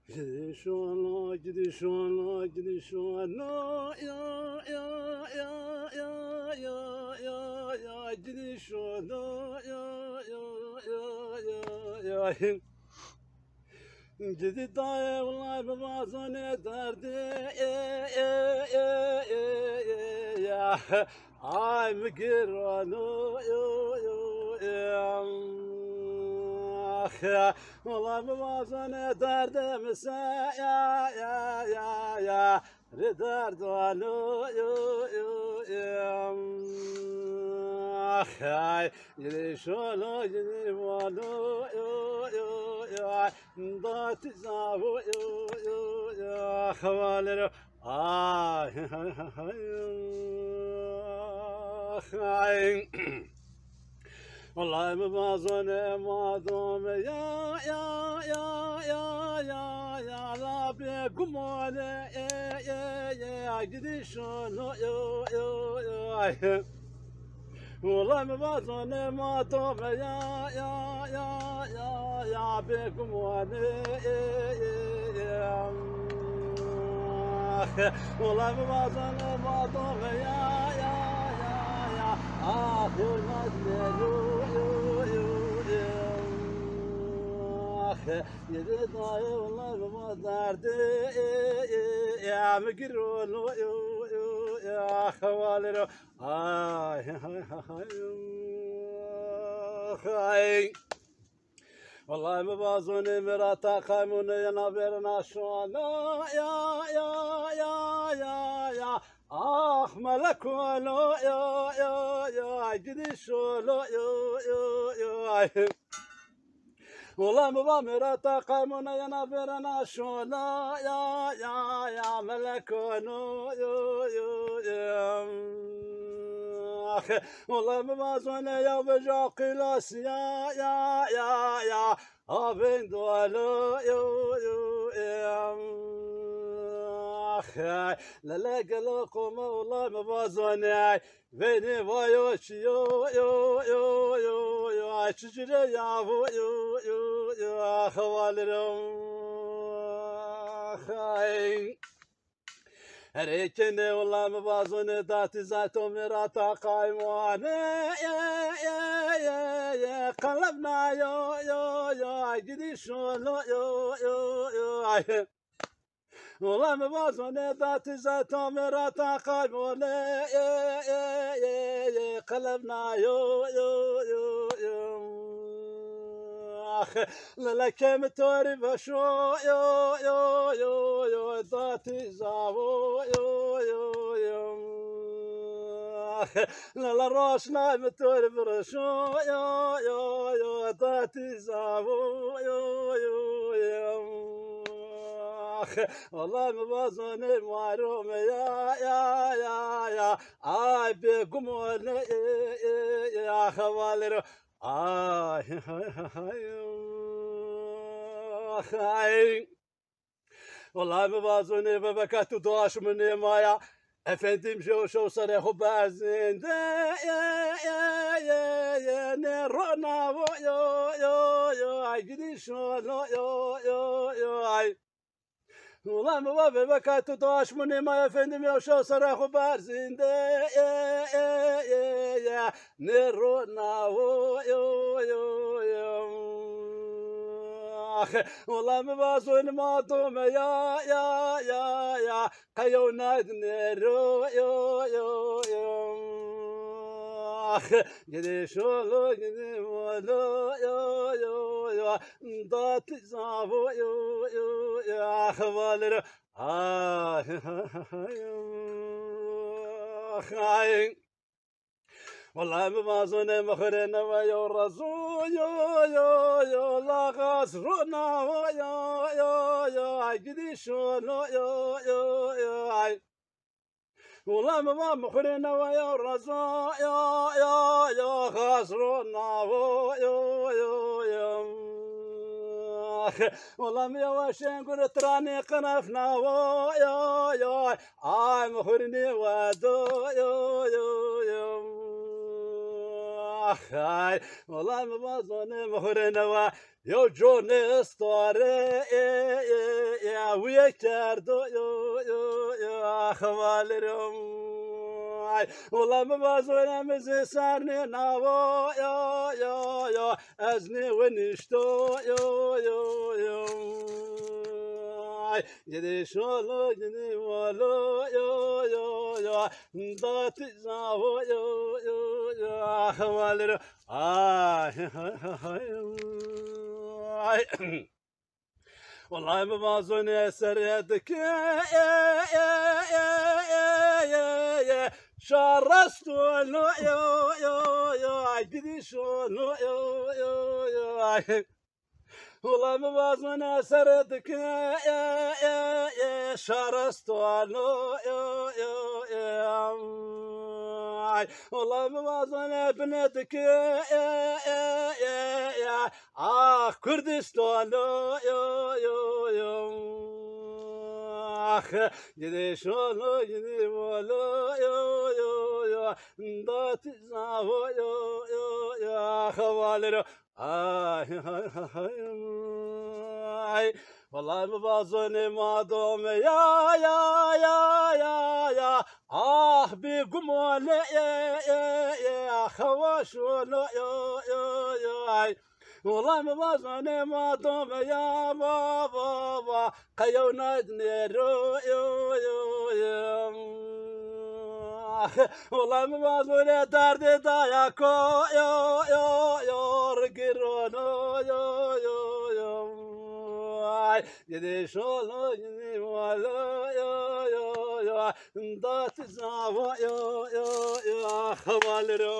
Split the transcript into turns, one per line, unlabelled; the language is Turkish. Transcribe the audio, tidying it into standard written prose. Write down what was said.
Gidişona, gidişona, gidişona, ya, ya, ya, ya, ya, ya, ya, gidişona, ya, ya, ya, ya, ya. Gidi dayılar bazen ederdi, ya, ay mı gironu, ya, ulan bazen ederdim ise, ya, ederdi onu, ay, gidi şunu, gidi bunu, da tizavu, havaları, ay, ay, vallahi bazen madem ya la be gumane gidişonu ay vallahi bazen madem ya be gumane vallahi bazen madem ah hürmet yedi dayılar mı derdi ya mı gironu ya havaları ay ay vallahi mi bazını mirata kaymunu yana verina şu an ya ah melek olo ya gidiş olo ay ulan baba mirata kaymuna yana verana şuna ya melek olo ulan baba zone ya beca kılas ya abin dualı la la galo como ulan baba zone beni vayoş açıcıra yavu havalarım her ikine ulan bazını dati zato mirata kaymane kalabna gidiş olo ulan bazını dati zato mirata kaymane kalabna la kem tori vasho dati zavo la rosna tori vasho dati zavo والله مبازن معروم يا ay be gumon ya havaları ay vallahi mebazone bebekatu doğaş mı ne maya efendim şu sarı bazinde ne rona ay gidiş ay ulan baba bebekatu doğaş mı ne maya efendim şu sarı bazinde ne rona ulan mebazone madum ya kayonad nero gidiş olo gidiş olo dati zavu ya havaları ay والله ما ظن مخرنا ويا الرسول يا لا غسرنا يا قديش يا والله ما مخرنا ويا الرسول يا غسرنا يا والله يا واشين قلت راني قنفنا يا اي مخرني ودو يا ay والله ما ظن مخرنا يا جون ستاره yekerdo ahvalerim ay ulan baz oynamızı sarne navo yo ezni venişto yo ay gidi şolo gidi valo yo dati zavo yo ahvalerim ay والله ما ظن سردك شرست له يو عقدي شلو يو والله ما ظن سردك شرست له يو والله ما ظن ابنتك كردستان يو جدي شلو جدي ولو يو دات زاو يو خوالرو والله ما بظن ما دوم يا بقمول يا خواشولو يو والله ما بظن ما دوم يا بابا قيونا دنيرو يو والله ما بظن درد داياكو يو رقرونو يو يدي شولو يدي والو يو دات زاوا يو خوالرو